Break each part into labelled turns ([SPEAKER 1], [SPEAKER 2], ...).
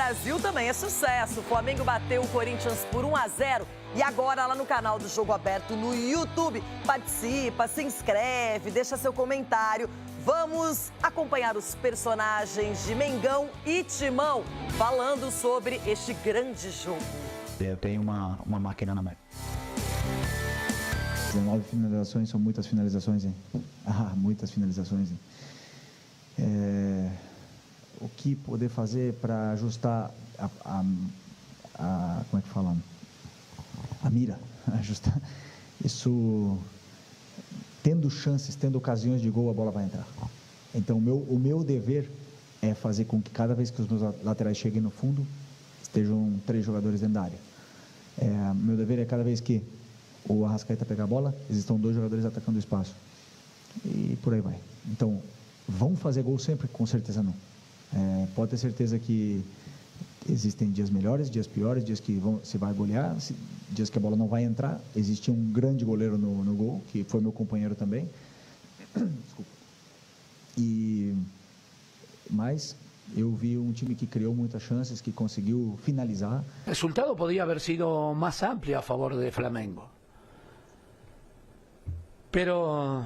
[SPEAKER 1] Brasil também é sucesso. O Flamengo bateu o Corinthians por 1-0 e agora lá no canal do Jogo Aberto no YouTube. Participa, se inscreve, deixa seu comentário. Vamos acompanhar os personagens de Mengão e Timão falando sobre este grande jogo.
[SPEAKER 2] Eu tenho uma máquina na mão. 19 finalizações, são muitas finalizações, hein? Muitas finalizações, hein? O que poder fazer para ajustar como é que fala? A mira, ajustar. Isso, tendo chances, tendo ocasiões de gol, a bola vai entrar. Então, o meu dever é fazer com que cada vez que os meus laterais cheguem no fundo, estejam 3 jogadores dentro da área. Meu dever é cada vez que o Arrascaeta pegar a bola, existam 2 jogadores atacando o espaço. E por aí vai. Então, vão fazer gol sempre? Com certeza não. Pode ter certeza que existem dias melhores, dias piores, dias que você vai golear, dias que a bola não vai entrar. Existe um grande goleiro no gol, que foi meu companheiro também. Desculpa. Mas eu vi um time que criou muitas chances, que conseguiu finalizar.
[SPEAKER 3] El resultado podría haber sido más amplio a favor de Flamengo. Pero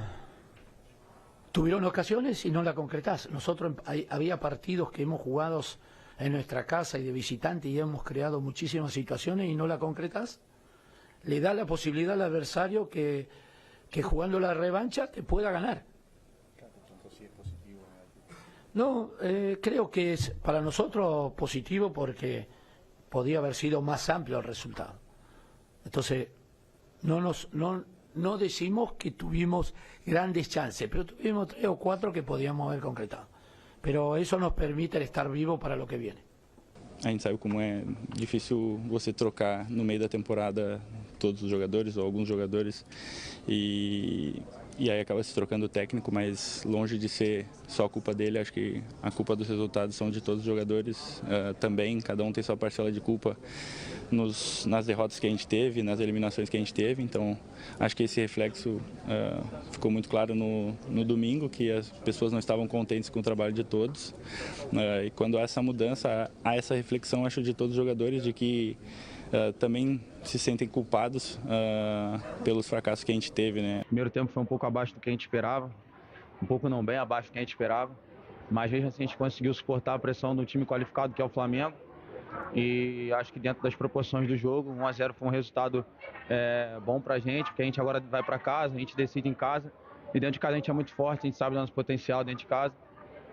[SPEAKER 3] tuvieron ocasiones y no la concretás. Nosotros había partidos que hemos jugado en nuestra casa y de visitante y hemos creado muchísimas situaciones y no la concretás. Le da la posibilidad al adversario que jugando la revancha te pueda ganar. No, creo que es para nosotros positivo porque podía haber sido más amplio el resultado. Entonces, no decimos que tuvimos grandes chances, pero tuvimos 3 o 4 que podíamos haber concretado. Pero eso nos permite estar vivos para lo que viene.
[SPEAKER 4] A gente sabe como é difícil você trocar no meio da temporada todos os jogadores ou alguns jogadores e aí acaba se trocando o técnico, mas longe de ser só culpa dele, acho que a culpa dos resultados são de todos os jogadores também, cada um tem sua parcela de culpa nas derrotas que a gente teve, nas eliminações que a gente teve, então acho que esse reflexo ficou muito claro no domingo, que as pessoas não estavam contentes com o trabalho de todos, e quando há essa mudança, há essa reflexão, acho, de todos os jogadores, de que também se sentem culpados pelos fracassos que a gente teve, né?
[SPEAKER 5] O primeiro tempo foi um pouco abaixo do que a gente esperava, um pouco não bem abaixo do que a gente esperava, mas mesmo assim a gente conseguiu suportar a pressão do time qualificado que é o Flamengo e acho que dentro das proporções do jogo, 1-0 foi um resultado bom pra gente, porque a gente agora vai pra casa, a gente decide em casa e dentro de casa a gente é muito forte, a gente sabe do nosso potencial dentro de casa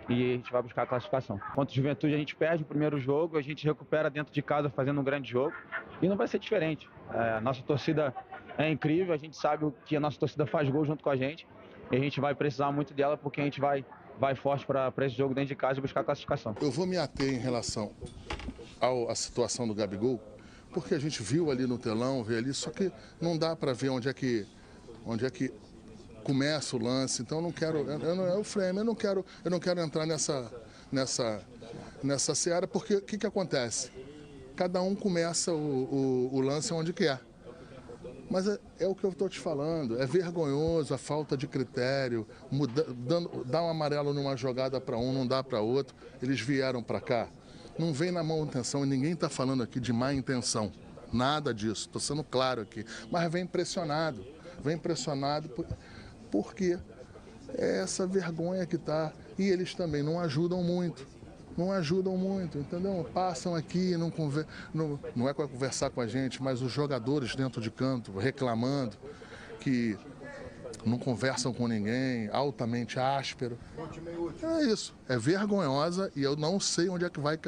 [SPEAKER 5] e a gente vai buscar a classificação. Contra o Juventude a gente perde o primeiro jogo, a gente recupera dentro de casa fazendo um grande jogo e não vai ser diferente. A nossa torcida é incrível, a gente sabe que a nossa torcida faz gol junto com a gente e a gente vai precisar muito dela porque a gente vai forte para esse jogo dentro de casa e buscar a classificação.
[SPEAKER 6] Eu vou me ater em relação à situação do Gabigol, porque a gente viu ali no telão, vê ali, só que não dá para ver onde é que começa o lance, então eu não quero, o frame, eu não quero entrar nessa seara, porque o que acontece? Cada um começa o lance onde quer. Mas é o que eu estou te falando, é vergonhoso a falta de critério, dar um amarelo numa jogada para um, não dá para outro, eles vieram para cá. Não vem na má intenção, e ninguém está falando aqui de má intenção, nada disso, estou sendo claro aqui, mas vem pressionado porque é essa vergonha que está, e eles também não ajudam muito, entendeu? Passam aqui, não é para conversar com a gente, mas os jogadores dentro de campo reclamando que não conversam com ninguém, altamente áspero. É isso, é vergonhosa e eu não sei onde é que vai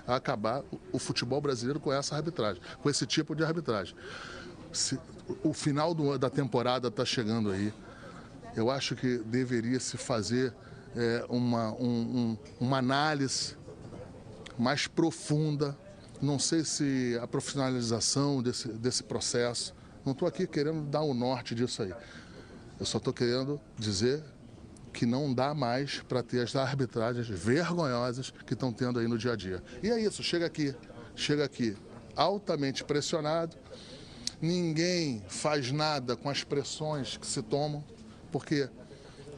[SPEAKER 6] acabar o futebol brasileiro com essa arbitragem, com esse tipo de arbitragem. O final da temporada está chegando aí. Eu acho que deveria se fazer uma análise mais profunda. Não sei se a profissionalização desse processo. Não estou aqui querendo dar o norte disso aí. Eu só estou querendo dizer que não dá mais para ter as arbitragens vergonhosas que estão tendo aí no dia a dia. E é isso, chega aqui altamente pressionado, ninguém faz nada com as pressões que se tomam, porque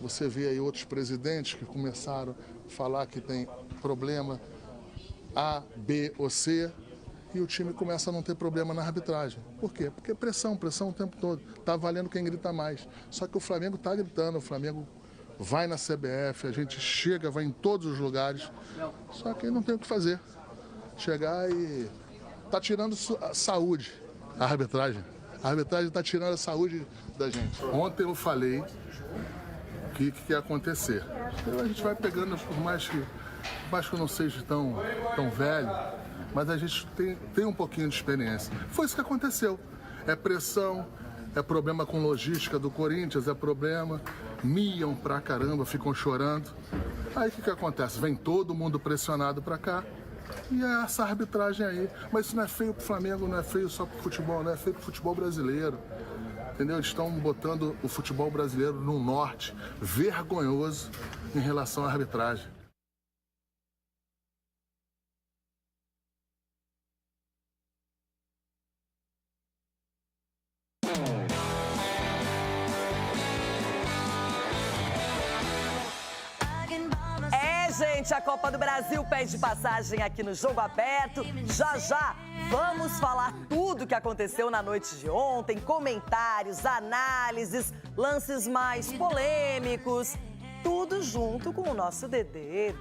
[SPEAKER 6] você vê aí outros presidentes que começaram a falar que tem problema A, B ou C, e o time começa a não ter problema na arbitragem. Por quê? Porque pressão o tempo todo. Tá valendo quem grita mais. Só que o Flamengo tá gritando, o Flamengo vai na CBF, a gente chega, vai em todos os lugares. Só que não tem o que fazer. Chegar e tá tirando a saúde, a arbitragem. A arbitragem tá tirando a saúde da gente. Ontem eu falei o que ia acontecer. Então a gente vai pegando, por mais que eu não seja tão velho, mas a gente tem um pouquinho de experiência. Foi isso que aconteceu. É pressão, é problema com logística do Corinthians, é problema. Miam pra caramba, ficam chorando. Aí o que acontece? Vem todo mundo pressionado pra cá e é essa arbitragem aí. Mas isso não é feio pro Flamengo, não é feio só pro futebol, não é feio pro futebol brasileiro. Entendeu? Eles estão botando o futebol brasileiro num norte vergonhoso em relação à arbitragem.
[SPEAKER 1] Gente, a Copa do Brasil pede passagem aqui no Jogo Aberto. Já vamos falar tudo que aconteceu na noite de ontem, comentários, análises, lances mais polêmicos, tudo junto com o nosso Dedê.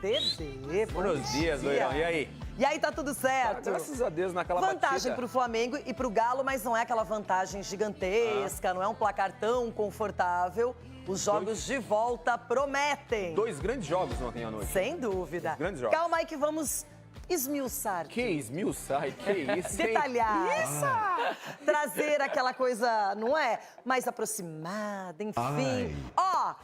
[SPEAKER 7] Buenos dias, Loirão. E aí?
[SPEAKER 1] E aí, tá tudo certo?
[SPEAKER 7] Graças a Deus, naquela
[SPEAKER 1] vantagem
[SPEAKER 7] batida.
[SPEAKER 1] pro Flamengo e pro Galo, mas não é aquela vantagem gigantesca, não é um placar tão confortável. Os jogos de volta prometem.
[SPEAKER 7] 2 grandes jogos ontem à noite.
[SPEAKER 1] Sem dúvida.
[SPEAKER 7] Grandes jogos.
[SPEAKER 1] Calma aí que vamos esmiuçar.
[SPEAKER 7] Que esmiuçar? Que isso?
[SPEAKER 1] Detalhar. Isso! Trazer aquela coisa, não é? Mais aproximada, enfim. Ó!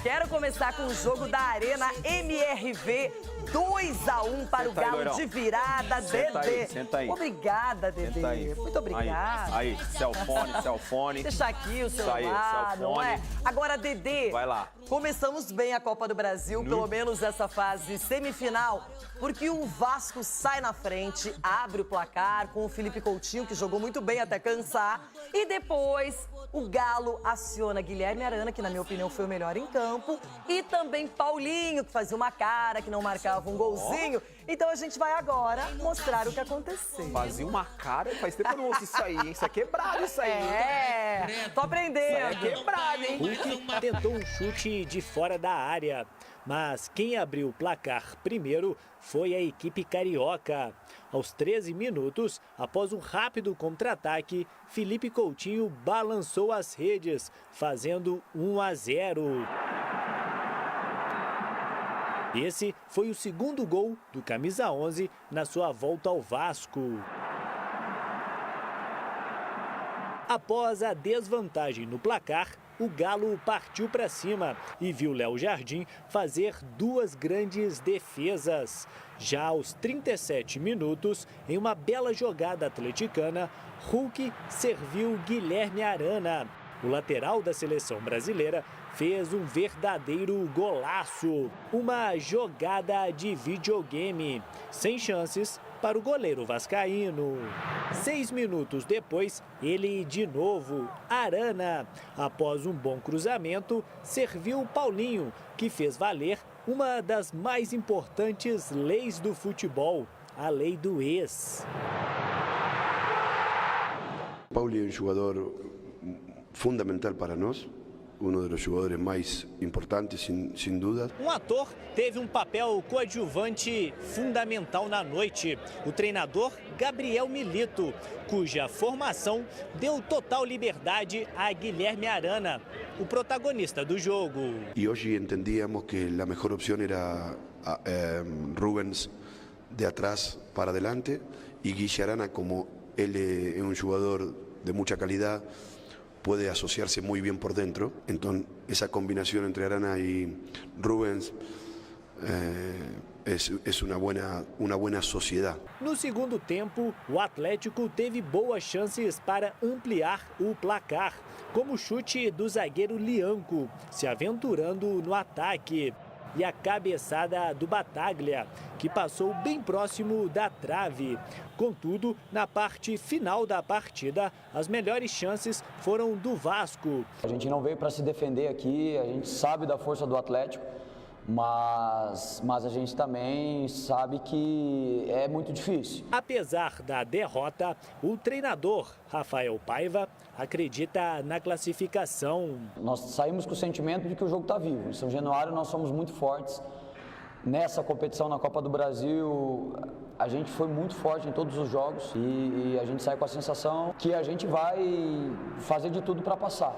[SPEAKER 1] Quero começar com o jogo da Arena MRV. 2-1 para o Galo de virada, Dedê.
[SPEAKER 7] Senta aí.
[SPEAKER 1] Obrigada, Dedê. Muito obrigada.
[SPEAKER 7] Aí, cellfone.
[SPEAKER 1] Deixa aqui o celular, não é? Agora, Dedê,
[SPEAKER 7] vai lá.
[SPEAKER 1] Começamos bem a Copa do Brasil, pelo menos essa fase semifinal, porque o Vasco sai na frente, abre o placar com o Felipe Coutinho, que jogou muito bem até cansar, e depois o Galo aciona Guilherme Arana, que na minha opinião foi o melhor em campo, e também Paulinho, que fazia uma cara, que não marcava um golzinho. Então a gente vai agora mostrar o que aconteceu.
[SPEAKER 7] Fazia uma cara, faz tempo que eu não ouço isso aí, hein? Isso é quebrado, isso aí.
[SPEAKER 1] Tô aprendendo.
[SPEAKER 7] Isso aí é quebrado, hein?
[SPEAKER 8] Hulk tentou um chute de fora da área, mas quem abriu o placar primeiro foi a equipe carioca. Aos 13 minutos, após um rápido contra-ataque, Felipe Coutinho balançou as redes, fazendo 1-0. Esse foi o segundo gol do camisa 11 na sua volta ao Vasco. Após a desvantagem no placar, o Galo partiu para cima e viu Léo Jardim fazer 2 grandes defesas. Já aos 37 minutos, em uma bela jogada atleticana, Hulk serviu Guilherme Arana. O lateral da seleção brasileira fez um verdadeiro golaço. Uma jogada de videogame, sem chances para o goleiro vascaíno. 6 minutos depois, ele de novo, Arana. Após um bom cruzamento, serviu Paulinho, que fez valer uma das mais importantes leis do futebol, a lei do ex.
[SPEAKER 9] Paulinho é um jogador fundamental para nós. uno dos jogadores mais importantes, sem dúvida.
[SPEAKER 8] Um ator teve um papel coadjuvante fundamental na noite. O treinador Gabriel Milito, cuja formação deu total liberdade a Guilherme Arana, o protagonista do jogo.
[SPEAKER 9] E hoje entendíamos que a melhor opção era Rubens de atrás para adelante e Guilherme Arana, como ele é um jogador de muita qualidade, puede asociarse muy bien por dentro. Entonces, esa combinación entre Arana y Rubens es una buena sociedad.
[SPEAKER 8] No segundo tempo, o Atlético teve boas chances para ampliar o placar, como o chute do zagueiro Lianco, se aventurando no ataque. E a cabeçada do Bataglia, que passou bem próximo da trave. Contudo, na parte final da partida, as melhores chances foram do Vasco.
[SPEAKER 10] A gente não veio para se defender aqui, a gente sabe da força do Atlético, mas a gente também sabe que é muito difícil.
[SPEAKER 8] Apesar da derrota, o treinador Rafael Paiva acredita na classificação.
[SPEAKER 10] Nós saímos com o sentimento de que o jogo está vivo. Em São Januário nós somos muito fortes. Nessa competição na Copa do Brasil, a gente foi muito forte em todos os jogos e a gente sai com a sensação que a gente vai fazer de tudo para passar.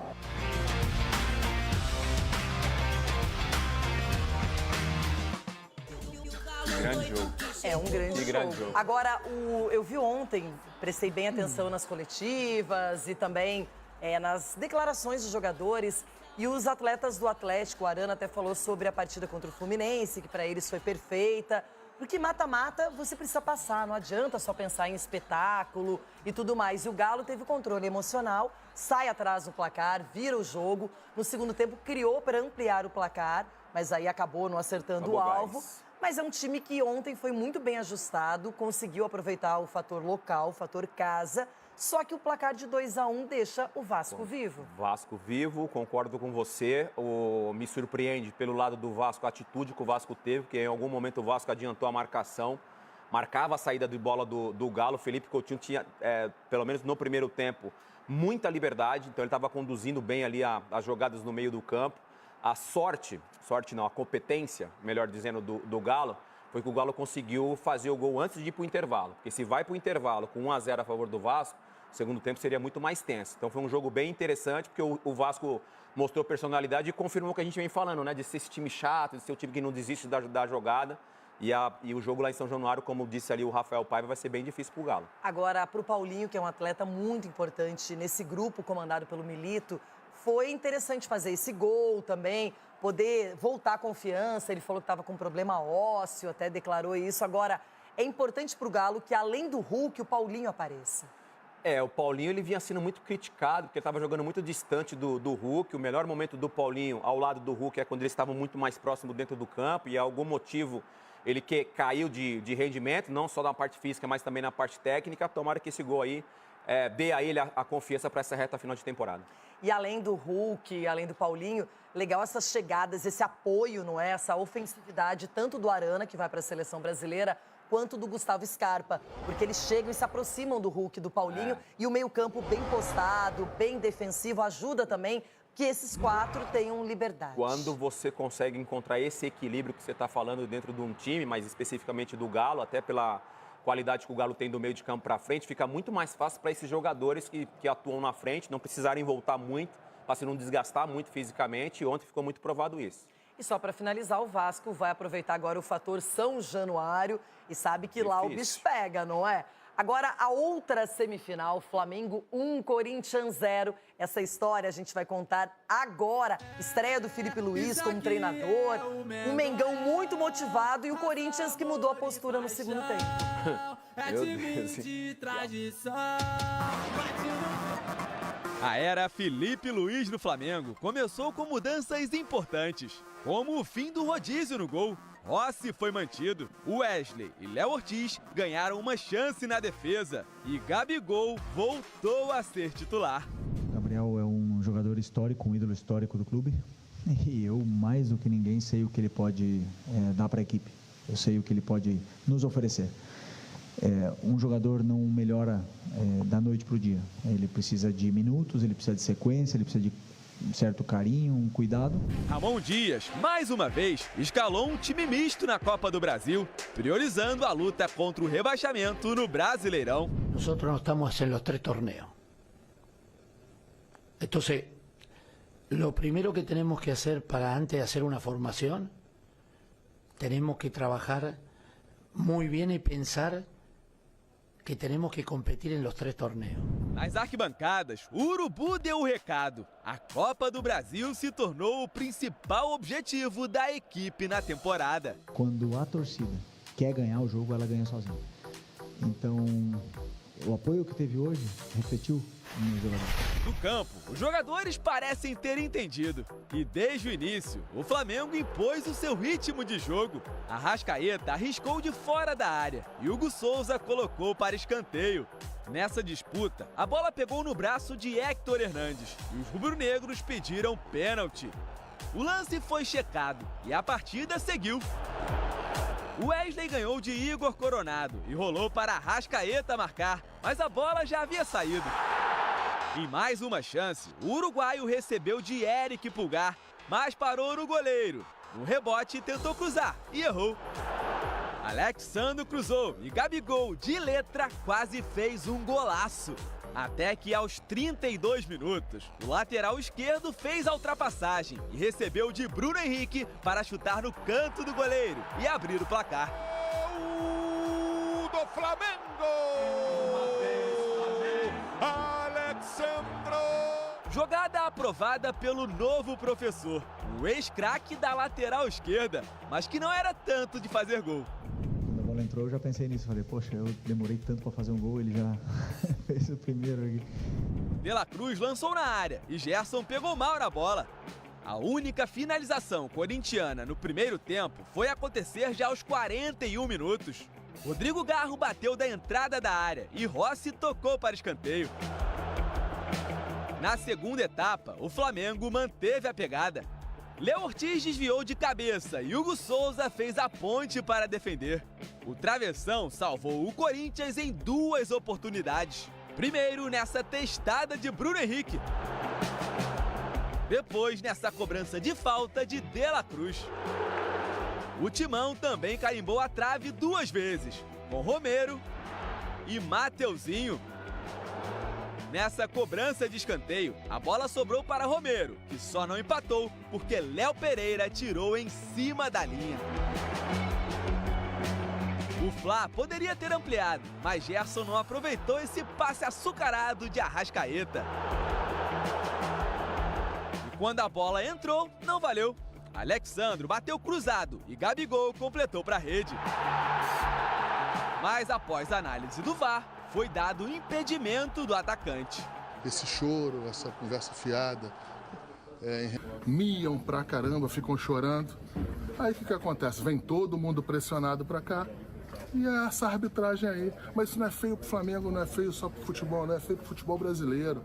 [SPEAKER 7] Grande jogo.
[SPEAKER 1] É um grande jogo. Agora, eu vi ontem, prestei bem atenção nas coletivas e também nas declarações dos jogadores. E os atletas do Atlético, o Arana até falou sobre a partida contra o Fluminense, que para eles foi perfeita. Porque mata-mata você precisa passar, não adianta só pensar em espetáculo e tudo mais. E o Galo teve o controle emocional, sai atrás do placar, vira o jogo. No segundo tempo criou para ampliar o placar, mas aí acabou não acertando o alvo. Mas é um time que ontem foi muito bem ajustado, conseguiu aproveitar o fator local, o fator casa. Só que o placar de 2-1 deixa o Vasco vivo.
[SPEAKER 7] Vasco vivo, concordo com você. Me surpreende pelo lado do Vasco a atitude que o Vasco teve, porque em algum momento o Vasco adiantou a marcação, marcava a saída de bola do Galo. Felipe Coutinho tinha, pelo menos no primeiro tempo, muita liberdade, então ele estava conduzindo bem ali as jogadas no meio do campo. A a competência, melhor dizendo, do Galo, foi que o Galo conseguiu fazer o gol antes de ir para o intervalo. Porque se vai para o intervalo com 1-0 a favor do Vasco, o segundo tempo seria muito mais tenso. Então foi um jogo bem interessante, porque o Vasco mostrou personalidade e confirmou o que a gente vem falando, né? De ser esse time chato, de ser o time que não desiste da jogada. E o jogo lá em São Januário, como disse ali o Rafael Paiva, vai ser bem difícil para o Galo.
[SPEAKER 1] Agora, para o Paulinho, que é um atleta muito importante nesse grupo comandado pelo Milito, foi interessante fazer esse gol também, poder voltar a confiança. Ele falou que estava com problema ósseo, até declarou isso. Agora, é importante para o Galo que, além do Hulk, o Paulinho apareça.
[SPEAKER 7] O Paulinho ele vinha sendo muito criticado, porque estava jogando muito distante do Hulk. O melhor momento do Paulinho ao lado do Hulk é quando eles estavam muito mais próximos dentro do campo e, por algum motivo, ele caiu de rendimento, não só na parte física, mas também na parte técnica. Tomara que esse gol aí dê a ele a confiança para essa reta final de temporada.
[SPEAKER 1] E além do Hulk, além do Paulinho, legal essas chegadas, esse apoio, não é? Essa ofensividade, tanto do Arana, que vai para a seleção brasileira, quanto do Gustavo Scarpa. Porque eles chegam e se aproximam do Hulk e do Paulinho. E o meio-campo bem postado, bem defensivo, ajuda também que esses quatro tenham liberdade.
[SPEAKER 7] Quando você consegue encontrar esse equilíbrio que você está falando dentro de um time, mas especificamente do Galo, até pela qualidade que o Galo tem do meio de campo para frente, fica muito mais fácil para esses jogadores que atuam na frente, não precisarem voltar muito, para se não desgastar muito fisicamente, e ontem ficou muito provado isso.
[SPEAKER 1] E só para finalizar, o Vasco vai aproveitar agora o fator São Januário e sabe que lá o bicho pega, não é? Agora, a outra semifinal, Flamengo 1, Corinthians 0. Essa história a gente vai contar agora. Estreia do Felipe Luiz como treinador, um Mengão muito motivado e o Corinthians que mudou a postura no segundo tempo.
[SPEAKER 7] Meu Deus.
[SPEAKER 11] A era Felipe Luiz no Flamengo começou com mudanças importantes, como o fim do rodízio no gol. Rossi foi mantido, Wesley e Léo Ortiz ganharam uma chance na defesa e Gabigol voltou a ser titular.
[SPEAKER 2] Gabriel é um jogador histórico, um ídolo histórico do clube e eu, mais do que ninguém, sei o que ele pode dar para a equipe. Eu sei o que ele pode nos oferecer. Um jogador não melhora da noite para o dia. Ele precisa de minutos, ele precisa de sequência, ele precisa de um certo carinho, um cuidado.
[SPEAKER 11] Ramon Dias, mais uma vez, escalou um time misto na Copa do Brasil, priorizando a luta contra o rebaixamento no Brasileirão.
[SPEAKER 3] Nós não estamos em los 3 torneos. Entonces, lo primero que tenemos que hacer para antes de hacer una formación, tenemos que trabajar muy bien y pensar que tenemos que competir en los 3 torneos.
[SPEAKER 11] Nas arquibancadas, o Urubu deu o recado. A Copa do Brasil se tornou o principal objetivo da equipe na temporada.
[SPEAKER 2] Quando a torcida quer ganhar o jogo, ela ganha sozinha. Então, o apoio que teve hoje refletiu nos jogadores.
[SPEAKER 11] No campo, os jogadores parecem ter entendido. E desde o início, o Flamengo impôs o seu ritmo de jogo. Arrascaeta arriscou de fora da área e Hugo Souza colocou para escanteio. Nessa disputa, a bola pegou no braço de Héctor Hernandes e os rubro-negros pediram pênalti. O lance foi checado e a partida seguiu. Wesley ganhou de Igor Coronado e rolou para Arrascaeta marcar, mas a bola já havia saído. Em mais uma chance, o uruguaio recebeu de Eric Pulgar, mas parou no goleiro. No rebote, tentou cruzar e errou. Alexandro cruzou e Gabigol, de letra, quase fez um golaço. Até que aos 32 minutos, o lateral esquerdo fez a ultrapassagem e recebeu de Bruno Henrique para chutar no canto do goleiro e abrir o placar.
[SPEAKER 12] Gol do Flamengo! Alexandro!
[SPEAKER 11] Jogada aprovada pelo novo professor, o ex-craque da lateral esquerda, mas que não era tanto de fazer gol.
[SPEAKER 2] Quando a bola entrou, eu já pensei nisso. Falei, poxa, eu demorei tanto para fazer um gol, ele já fez o primeiro aqui.
[SPEAKER 11] De La Cruz lançou na área e Gerson pegou mal na bola. A única finalização corintiana no primeiro tempo foi acontecer já aos 41 minutos. Rodrigo Garro bateu da entrada da área e Rossi tocou para escanteio. Na segunda etapa, o Flamengo manteve a pegada. Léo Ortiz desviou de cabeça e Hugo Souza fez a ponte para defender. O travessão salvou o Corinthians em 2 oportunidades. Primeiro nessa testada de Bruno Henrique. Depois nessa cobrança de falta de La Cruz. O Timão também carimbou a trave 2 vezes, com Romero e Mateuzinho. Nessa cobrança de escanteio, a bola sobrou para Romero, que só não empatou porque Léo Pereira tirou em cima da linha. O Fla poderia ter ampliado, mas Gerson não aproveitou esse passe açucarado de Arrascaeta. E quando a bola entrou, não valeu. Alexandro bateu cruzado e Gabigol completou para a rede. Mas após a análise do VAR, foi dado impedimento do atacante.
[SPEAKER 6] Esse choro, essa conversa fiada, miam pra caramba, ficam chorando. Aí o que acontece? Vem todo mundo pressionado pra cá e é essa arbitragem aí. Mas isso não é feio pro Flamengo, não é feio só pro futebol, não é feio pro futebol brasileiro.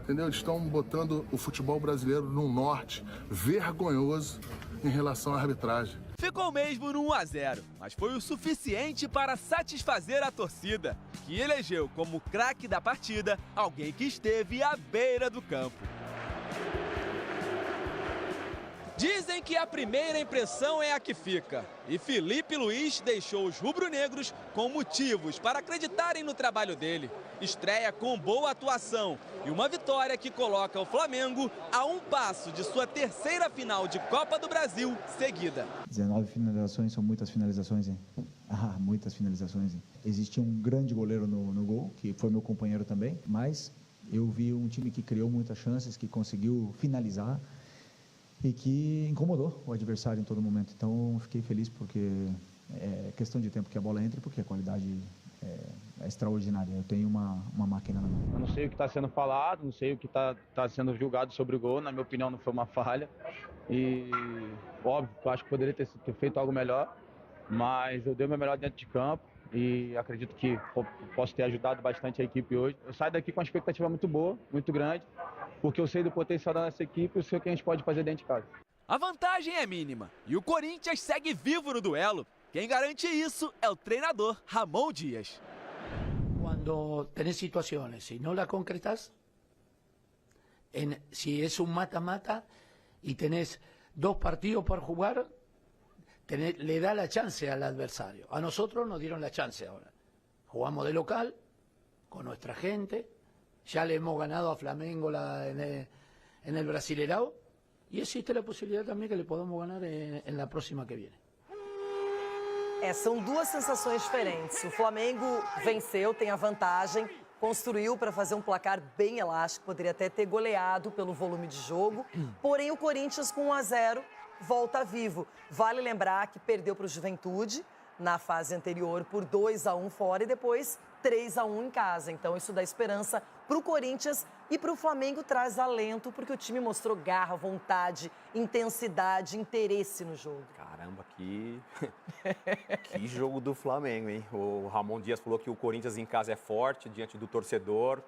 [SPEAKER 6] Entendeu? Eles estão botando o futebol brasileiro num norte vergonhoso em relação à arbitragem.
[SPEAKER 11] Ficou mesmo no 1-0, mas foi o suficiente para satisfazer a torcida, que elegeu como craque da partida alguém que esteve à beira do campo. Dizem que a primeira impressão é a que fica. E Felipe Luiz deixou os rubro-negros com motivos para acreditarem no trabalho dele. Estreia com boa atuação e uma vitória que coloca o Flamengo a um passo de sua 3ª final de Copa do Brasil seguida.
[SPEAKER 2] 19 finalizações, são muitas finalizações, hein? Muitas finalizações, hein? Existia um grande goleiro no gol, que foi meu companheiro também, mas eu vi um time que criou muitas chances, que conseguiu finalizar e que incomodou o adversário em todo momento. Então, fiquei feliz porque é questão de tempo que a bola entre, porque a qualidade é extraordinária. Eu tenho uma máquina na mão.
[SPEAKER 5] Eu não sei o que está sendo falado, não sei o que está sendo julgado sobre o gol. Na minha opinião, não foi uma falha. E, óbvio, eu acho que poderia ter feito algo melhor, mas eu dei o meu melhor dentro de campo e acredito que posso ter ajudado bastante a equipe hoje. Eu saio daqui com uma expectativa muito boa, muito grande, porque eu sei do potencial da nossa equipe e sei o que a gente pode fazer dentro de casa.
[SPEAKER 11] A vantagem é mínima e o Corinthians segue vivo no duelo. Quem garante isso é o treinador Ramon Dias.
[SPEAKER 3] Quando tenés situaciones y no las concretas, si es un mata-mata y tenés 2 partidos por jugar, le da la chance al adversario. A nosotros nos dieron la chance ahora. Jugamos de local, con nuestra gente, ya le hemos ganado a Flamengo en el Brasileirão, y existe la posibilidad también que le podamos ganar en la próxima que viene.
[SPEAKER 1] São duas sensações diferentes. O Flamengo venceu, tem a vantagem, construiu para fazer um placar bem elástico, poderia até ter goleado pelo volume de jogo, porém o Corinthians com 1-0 volta vivo. Vale lembrar que perdeu para o Juventude na fase anterior por 2-1 fora e depois 3-1 em casa. Então isso dá esperança para o Corinthians e para o Flamengo traz alento, porque o time mostrou garra, vontade, intensidade, interesse no jogo.
[SPEAKER 7] Caramba, que jogo do Flamengo, hein? O Ramon Dias falou que o Corinthians em casa é forte diante do torcedor.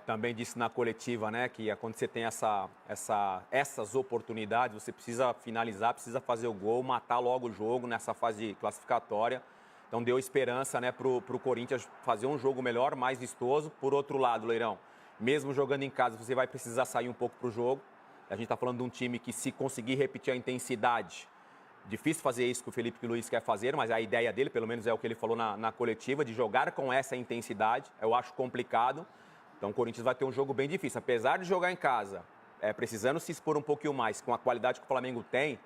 [SPEAKER 7] Também disse na coletiva, né, que quando você tem essas oportunidades, você precisa finalizar, precisa fazer o gol, matar logo o jogo nessa fase classificatória. Então deu esperança, né, pro Corinthians fazer um jogo melhor, mais vistoso. Por outro lado, Leirão, mesmo jogando em casa, você vai precisar sair um pouco pro jogo. A gente está falando de um time que, se conseguir repetir a intensidade, difícil fazer isso que o Felipe Luiz quer fazer, mas a ideia dele, pelo menos é o que ele falou na coletiva, de jogar com essa intensidade, eu acho complicado. Então o Corinthians vai ter um jogo bem difícil. Apesar de jogar em casa, precisando se expor um pouquinho mais, com a qualidade que o Flamengo tem,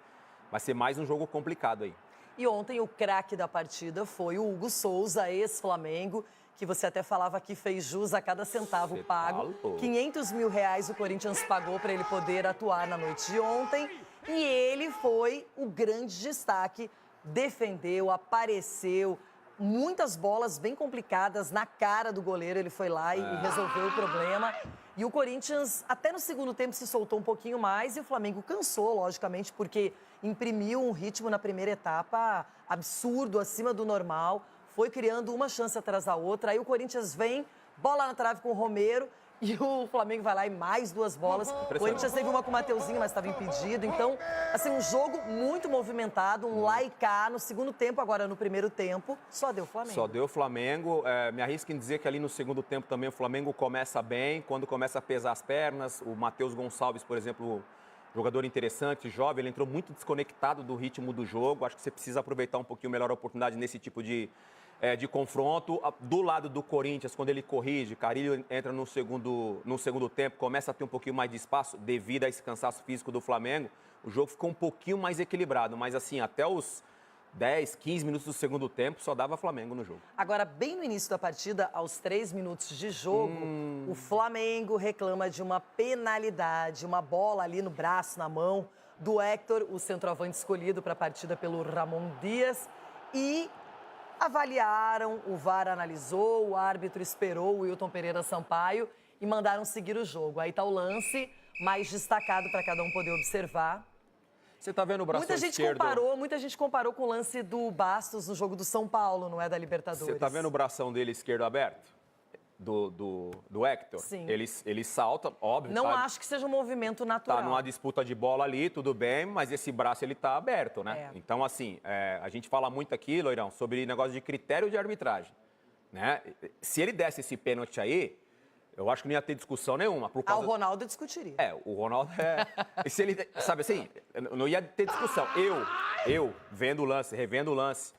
[SPEAKER 7] vai ser mais um jogo complicado aí.
[SPEAKER 1] E ontem o craque da partida foi o Hugo Souza, ex-Flamengo, que você até falava que fez jus a cada centavo pago. R$500 mil o Corinthians pagou para ele poder atuar na noite de ontem. E ele foi o grande destaque, defendeu, apareceu, muitas bolas bem complicadas na cara do goleiro, ele foi lá e resolveu o problema. E o Corinthians, até no segundo tempo, se soltou um pouquinho mais e o Flamengo cansou, logicamente, porque imprimiu um ritmo na primeira etapa absurdo, acima do normal, foi criando uma chance atrás da outra. Aí o Corinthians vem, bola na trave com o Romero, e o Flamengo vai lá e mais 2 bolas. O Corinthians teve uma com o Mateuzinho, mas estava impedido. Então, assim, um jogo muito movimentado, um lá e cá. No segundo tempo, agora no primeiro tempo, só deu Flamengo.
[SPEAKER 7] Só deu Flamengo. Me arrisco em dizer que ali no segundo tempo também o Flamengo começa bem. Quando começa a pesar as pernas, o Matheus Gonçalves, por exemplo, jogador interessante, jovem, ele entrou muito desconectado do ritmo do jogo. Acho que você precisa aproveitar um pouquinho melhor a oportunidade nesse tipo de confronto. Do lado do Corinthians, quando ele corrige, Carille entra no segundo tempo, começa a ter um pouquinho mais de espaço devido a esse cansaço físico do Flamengo. O jogo ficou um pouquinho mais equilibrado, mas assim, até os 10, 15 minutos do segundo tempo, só dava Flamengo no jogo.
[SPEAKER 1] Agora, bem no início da partida, aos 3 minutos de jogo, o Flamengo reclama de uma penalidade, uma bola ali no braço, na mão do Héctor, o centroavante escolhido para a partida pelo Ramon Dias, e avaliaram, o VAR analisou, o árbitro esperou o Wilton Pereira Sampaio e mandaram seguir o jogo. Aí está o lance mais destacado para cada um poder observar.
[SPEAKER 7] Você está vendo o braço esquerdo?
[SPEAKER 1] Muita gente comparou com o lance do Bastos no jogo do São Paulo, não é, da Libertadores.
[SPEAKER 7] Você está vendo o bração dele esquerdo aberto? Do Héctor?
[SPEAKER 1] Sim.
[SPEAKER 7] Ele salta, óbvio.
[SPEAKER 1] Não acho que seja um movimento natural.
[SPEAKER 7] Está numa disputa de bola ali, tudo bem, mas esse braço ele está aberto, né? Então, assim, a gente fala muito aqui, Loirão, sobre negócio de critério de arbitragem, né? Se ele desse esse pênalti aí, eu acho que não ia ter discussão nenhuma. Por causa...
[SPEAKER 1] o Ronaldo discutiria.
[SPEAKER 7] O Ronaldo se ele, sabe assim, não ia ter discussão. Eu vendo o lance, revendo o lance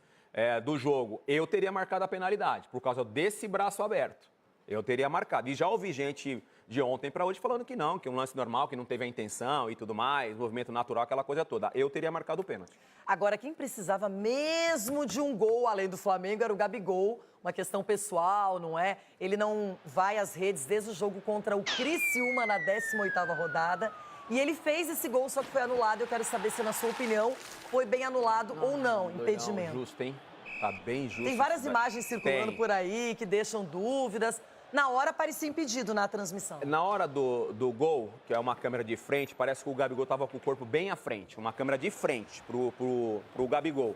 [SPEAKER 7] do jogo, eu teria marcado a penalidade por causa desse braço aberto. Eu teria marcado. E já ouvi gente de ontem para hoje falando que é um lance normal, que não teve a intenção e tudo mais, movimento natural, aquela coisa toda. Eu teria marcado o pênalti.
[SPEAKER 1] Agora, quem precisava mesmo de um gol além do Flamengo era o Gabigol, uma questão pessoal, não é? Ele não vai às redes desde o jogo contra o Criciúma na 18ª rodada. E ele fez esse gol, só que foi anulado. Eu quero saber se, na sua opinião, foi bem anulado ou não, impedimento.
[SPEAKER 7] Justo, hein? Tá bem justo.
[SPEAKER 1] Tem várias imagens circulando por aí que deixam dúvidas. Na hora parecia impedido na transmissão.
[SPEAKER 7] Na hora do gol, que é uma câmera de frente, parece que o Gabigol estava com o corpo bem à frente. Uma câmera de frente pro Gabigol.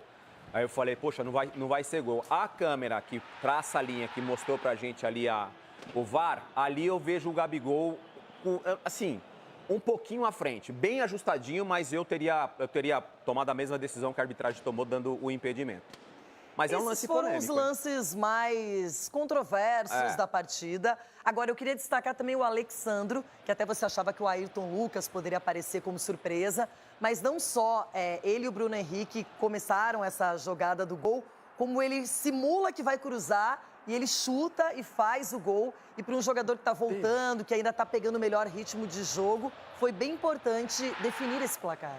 [SPEAKER 7] Aí eu falei, poxa, não vai ser gol. A câmera que traça a linha, que mostrou pra gente ali o VAR, ali eu vejo o Gabigol, assim, um pouquinho à frente. Bem ajustadinho, mas eu teria tomado a mesma decisão que a arbitragem tomou, dando o impedimento. Mas é um lance
[SPEAKER 1] foram
[SPEAKER 7] polêmico.
[SPEAKER 1] os lances mais controversos da partida. Agora, eu queria destacar também o Alexandro, que até você achava que o Ayrton Lucas poderia aparecer como surpresa. Mas não só ele e o Bruno Henrique começaram essa jogada do gol, como ele simula que vai cruzar e ele chuta e faz o gol. E para um jogador que está voltando, que ainda está pegando o melhor ritmo de jogo, foi bem importante definir esse placar.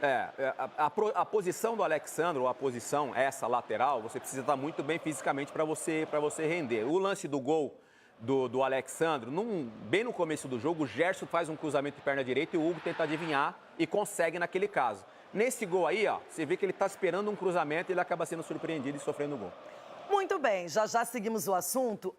[SPEAKER 7] A posição do Alexandro, a posição essa lateral, você precisa estar muito bem fisicamente para você render. O lance do gol do Alexandro, bem no começo do jogo, o Gerson faz um cruzamento de perna direita e o Hugo tenta adivinhar e consegue naquele caso. Nesse gol aí, ó, você vê que ele está esperando um cruzamento e ele acaba sendo surpreendido e sofrendo o gol.
[SPEAKER 1] Muito bem, já seguimos o assunto.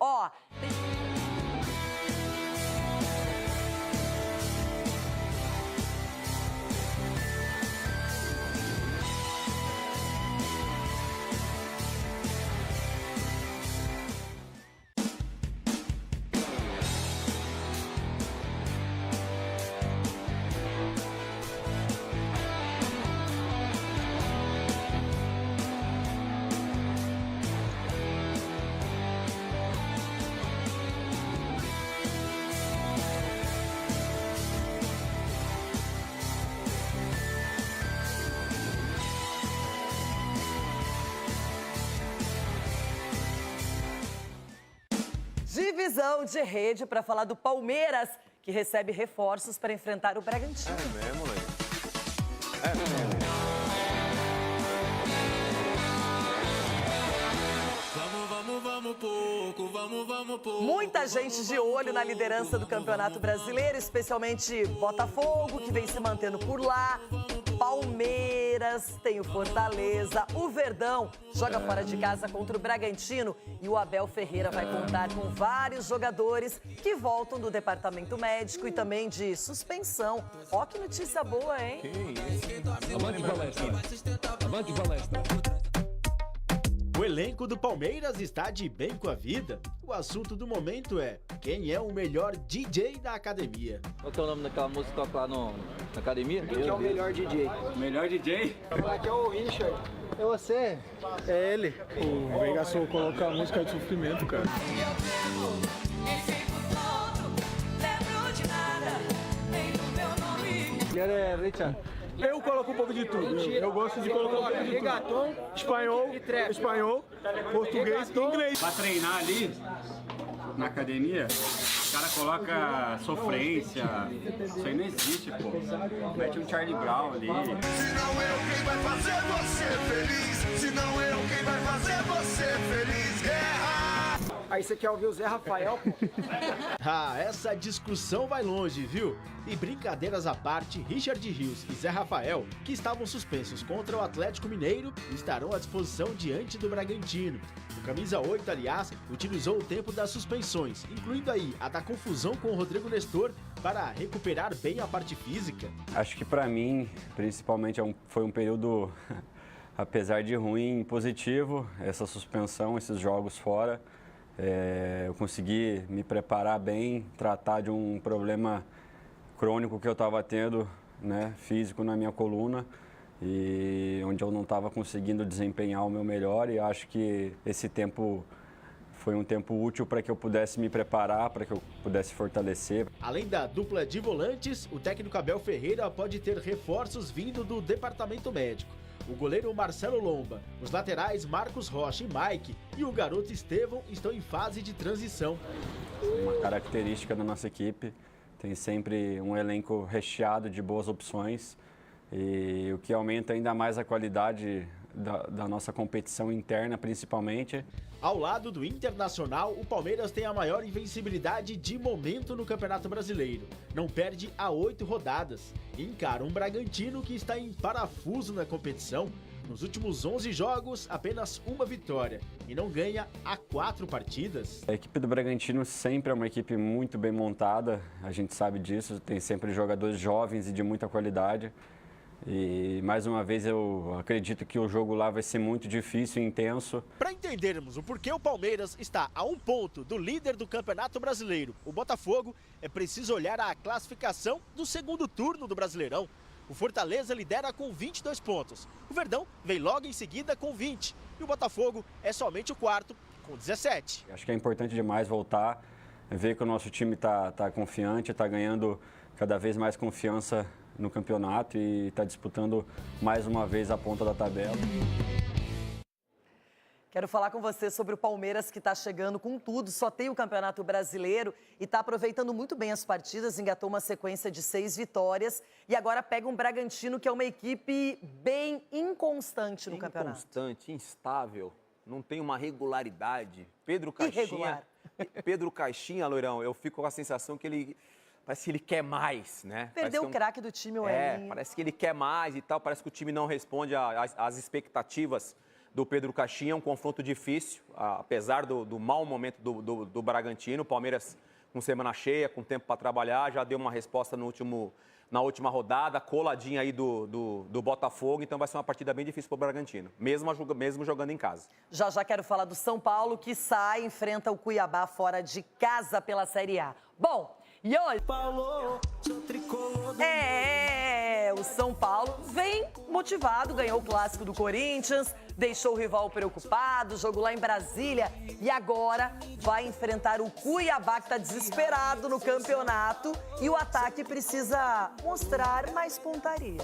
[SPEAKER 1] Divisão de rede para falar do Palmeiras, que recebe reforços para enfrentar o Bragantino.
[SPEAKER 7] É mesmo, Leite? É mesmo.
[SPEAKER 1] Muita gente de olho na liderança do Campeonato Brasileiro, especialmente Botafogo, que vem se mantendo por lá. Palmeiras, tem o Fortaleza, o Verdão joga fora de casa contra o Bragantino e o Abel Ferreira vai contar com vários jogadores que voltam do departamento médico e também de suspensão. Ó, que notícia boa, hein?
[SPEAKER 13] Avante palestra. Avante palestra. O elenco do Palmeiras está de bem com a vida. O assunto do momento é quem é o melhor DJ da academia.
[SPEAKER 14] Qual que é o nome daquela música que toca lá na academia?
[SPEAKER 15] Quem é o melhor DJ?
[SPEAKER 14] O melhor DJ?
[SPEAKER 15] Aqui é o Richard. É você? É ele.
[SPEAKER 16] O Veiga só coloca a música de sofrimento, cara.
[SPEAKER 15] Ele é Richard.
[SPEAKER 16] Eu coloco um pouco de tudo. Eu gosto de colocar um pouco de tudo. Espanhol, português e inglês.
[SPEAKER 17] Pra treinar ali, na academia, o cara coloca sofrência. Isso aí não existe, pô. Mete um Charlie Brown ali.
[SPEAKER 12] Se não eu, quem vai fazer você feliz? Se não eu, quem vai fazer você feliz? Guerra!
[SPEAKER 15] Aí você quer ouvir o Zé Rafael?
[SPEAKER 13] Essa discussão vai longe, viu? E brincadeiras à parte, Richard Rios e Zé Rafael, que estavam suspensos contra o Atlético Mineiro, estarão à disposição diante do Bragantino. O camisa 8, aliás, utilizou o tempo das suspensões, incluindo aí a da confusão com o Rodrigo Nestor, para recuperar bem a parte física.
[SPEAKER 18] Acho que para mim, principalmente, foi um período, apesar de ruim, positivo, essa suspensão, esses jogos fora. Eu consegui me preparar bem, tratar de um problema crônico que eu estava tendo, né, físico na minha coluna, e onde eu não estava conseguindo desempenhar o meu melhor, e acho que esse tempo foi um tempo útil para que eu pudesse me preparar, para que eu pudesse fortalecer.
[SPEAKER 13] Além da dupla de volantes, o técnico Abel Ferreira pode ter reforços vindo do departamento médico. O goleiro Marcelo Lomba, os laterais Marcos Rocha e Mike e o garoto Estevão estão em fase de transição.
[SPEAKER 18] Uma característica da nossa equipe, tem sempre um elenco recheado de boas opções, e o que aumenta ainda mais a qualidade da nossa competição interna, principalmente.
[SPEAKER 13] Ao lado do Internacional, o Palmeiras tem a maior invencibilidade de momento no Campeonato Brasileiro. Não perde há 8 rodadas. E encara um Bragantino que está em parafuso na competição. Nos últimos 11 jogos, apenas uma vitória. E não ganha há 4 partidas.
[SPEAKER 18] A equipe do Bragantino sempre é uma equipe muito bem montada. A gente sabe disso. Tem sempre jogadores jovens e de muita qualidade. E, mais uma vez, eu acredito que o jogo lá vai ser muito difícil e intenso.
[SPEAKER 13] Para entendermos o porquê o Palmeiras está a 1 ponto do líder do Campeonato Brasileiro, o Botafogo, é preciso olhar a classificação do segundo turno do Brasileirão. O Fortaleza lidera com 22 pontos. O Verdão vem logo em seguida com 20. E o Botafogo é somente o quarto, com 17.
[SPEAKER 18] Acho que é importante demais voltar, ver que o nosso time está confiante, está ganhando cada vez mais confiança no campeonato e está disputando mais uma vez a ponta da tabela.
[SPEAKER 1] Quero falar com você sobre o Palmeiras, que está chegando com tudo, só tem o Campeonato Brasileiro e está aproveitando muito bem as partidas, engatou uma sequência de 6 vitórias e agora pega um Bragantino, que é uma equipe bem inconstante no campeonato.
[SPEAKER 7] Inconstante, instável, não tem uma regularidade. Pedro Caixinha, Loirão, eu fico com a sensação que ele... Parece que ele quer mais, né?
[SPEAKER 1] Perdeu o craque do time, o Elinho.
[SPEAKER 7] Parece que ele quer mais e tal, parece que o time não responde às expectativas do Pedro Caixinha. É um confronto difícil, apesar do mau momento do Bragantino. O Palmeiras, com semana cheia, com tempo para trabalhar, já deu uma resposta na última rodada, coladinha aí do Botafogo. Então vai ser uma partida bem difícil para o Bragantino, mesmo jogando em casa. Já quero falar do São Paulo, que enfrenta o Cuiabá fora de casa pela Série A. Bom, e olha, o São Paulo vem motivado, ganhou o clássico do Corinthians, deixou o rival preocupado, jogo lá em Brasília e agora vai enfrentar o Cuiabá, que está desesperado no campeonato, e o ataque precisa mostrar mais pontaria.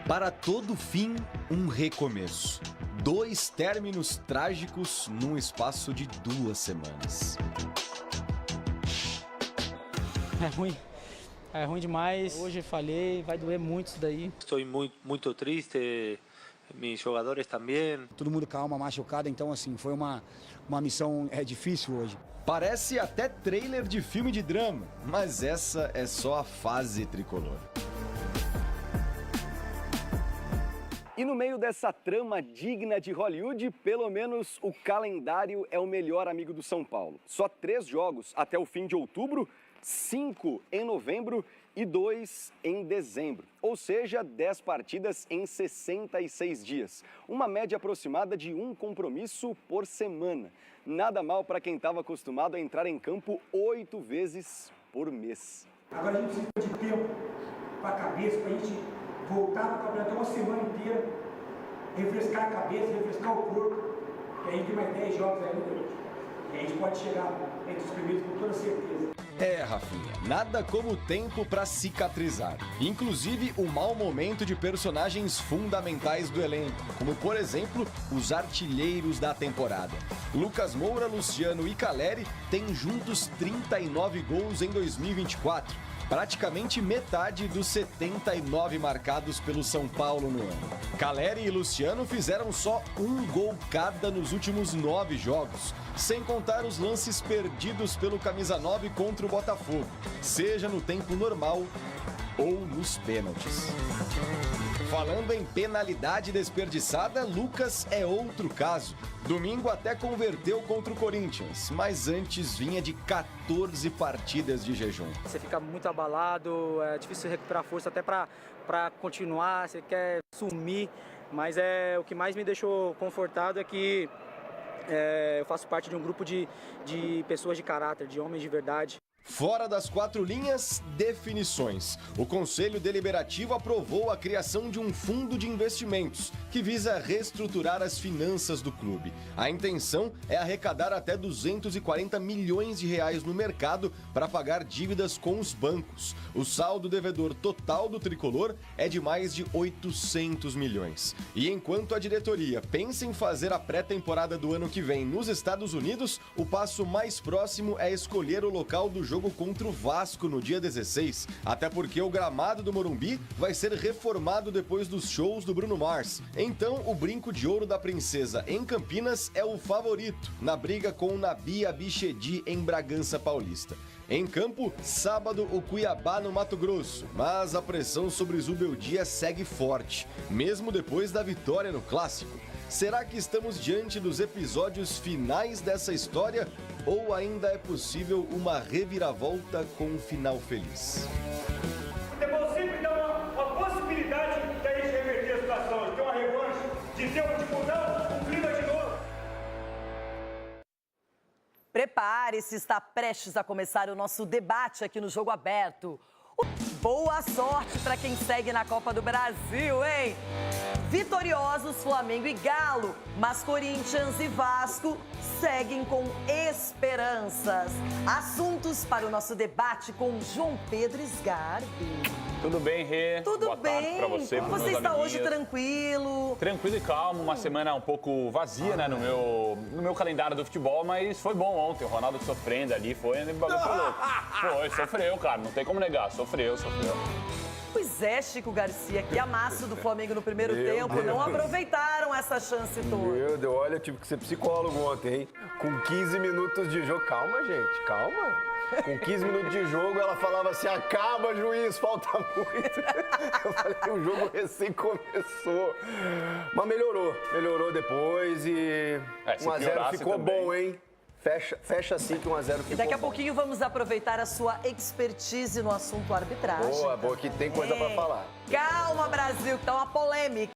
[SPEAKER 19] Para todo fim, um recomeço. 2 términos trágicos num espaço de 2 semanas.
[SPEAKER 20] É ruim demais. Hoje falhei, vai doer muito isso daí.
[SPEAKER 21] Estou muito triste, meus jogadores também.
[SPEAKER 22] Todo mundo com a alma machucada, então assim, foi uma missão difícil hoje.
[SPEAKER 19] Parece até trailer de filme de drama, mas essa é só a fase tricolor.
[SPEAKER 23] E no meio dessa trama digna de Hollywood, pelo menos o calendário é o melhor amigo do São Paulo. Só 3 jogos até o fim de outubro, 5 em novembro e 2 em dezembro. Ou seja, 10 partidas em 66 dias. Uma média aproximada de 1 compromisso por semana. Nada mal para quem estava acostumado a entrar em campo 8 vezes por mês.
[SPEAKER 24] Agora a gente precisa de tempo para a cabeça, para a gente voltar para o campeonato uma semana inteira, refrescar a cabeça, refrescar o corpo, e a gente tem mais 10 jogos ainda, e a gente pode chegar entre os primeiros com toda certeza.
[SPEAKER 19] Rafinha, nada como o tempo para cicatrizar. Inclusive o mau momento de personagens fundamentais do elenco, como por exemplo, os artilheiros da temporada. Lucas Moura, Luciano e Caleri têm juntos 39 gols em 2024. Praticamente metade dos 79 marcados pelo São Paulo no ano. Caleri e Luciano fizeram só 1 gol cada nos últimos 9 jogos, sem contar os lances perdidos pelo camisa 9 contra o Botafogo, seja no tempo normal ou nos pênaltis. Falando em penalidade desperdiçada, Lucas é outro caso. Domingo até converteu contra o Corinthians, mas antes vinha de 14 partidas de jejum.
[SPEAKER 20] Você fica muito abalado, é difícil recuperar força até para continuar, você quer sumir, mas o que mais me deixou confortado é que eu faço parte de um grupo de pessoas de caráter, de homens de verdade.
[SPEAKER 19] Fora das 4 linhas, definições. O Conselho Deliberativo aprovou a criação de um fundo de investimentos que visa reestruturar as finanças do clube. A intenção é arrecadar até 240 milhões de reais no mercado para pagar dívidas com os bancos. O saldo devedor total do tricolor é de mais de 800 milhões. E enquanto a diretoria pensa em fazer a pré-temporada do ano que vem nos Estados Unidos, o passo mais próximo é escolher o local do jogo contra o Vasco no dia 16, até porque o gramado do Morumbi vai ser reformado depois dos shows do Bruno Mars. Então, o Brinco de Ouro da Princesa em Campinas é o favorito, na briga com o Nabi Abichedi em Bragança Paulista. Em campo, sábado, o Cuiabá no Mato Grosso, mas a pressão sobre Zubeldia segue forte, mesmo depois da vitória no Clássico. Será que estamos diante dos episódios finais dessa história ou ainda é possível uma reviravolta com um final feliz?
[SPEAKER 24] É possível dar uma possibilidade de a gente reverter a situação, de ter uma revanche, de ter de mudar o clima de novo.
[SPEAKER 1] Prepare prepare-se, está prestes a começar o nosso debate aqui no Jogo Aberto. Boa sorte para quem segue na Copa do Brasil, hein? Vitoriosos Flamengo e Galo, mas Corinthians e Vasco seguem com esperanças. Assuntos para o nosso debate com João Pedro Sgarbi.
[SPEAKER 4] Tudo bem, Rê?
[SPEAKER 1] Tudo
[SPEAKER 4] Boa
[SPEAKER 1] bem?
[SPEAKER 4] tarde pra você,
[SPEAKER 1] Como
[SPEAKER 4] pros
[SPEAKER 1] você
[SPEAKER 4] meus
[SPEAKER 1] está hoje?
[SPEAKER 4] amiguinhos.
[SPEAKER 1] Tranquilo?
[SPEAKER 4] Tranquilo e calmo, uma semana um pouco vazia, né, no meu calendário do futebol, mas foi bom ontem. O Ronaldo sofrendo ali, foi um bagulho louco. Foi, sofreu, cara, não tem como negar, sofreu.
[SPEAKER 1] Pois é, Chico Garcia, que amasso do Flamengo no primeiro
[SPEAKER 8] Meu
[SPEAKER 1] tempo.
[SPEAKER 8] Deus.
[SPEAKER 1] Não aproveitaram essa chance toda.
[SPEAKER 8] Meu Deus, olha, eu tive que ser psicólogo ontem, hein? Com 15 minutos de jogo. Calma, gente, calma. Com 15 minutos de jogo, ela falava assim, acaba, juiz, falta muito. Eu falei, o jogo recém começou. Mas melhorou depois e 1x0 ficou bom, hein? Fecha assim que 1x0 ficou
[SPEAKER 1] E daqui a
[SPEAKER 8] bom.
[SPEAKER 1] pouquinho vamos aproveitar a sua expertise no assunto arbitragem.
[SPEAKER 8] Boa, que tem coisa pra falar.
[SPEAKER 1] Calma, Brasil, que tá uma polêmica.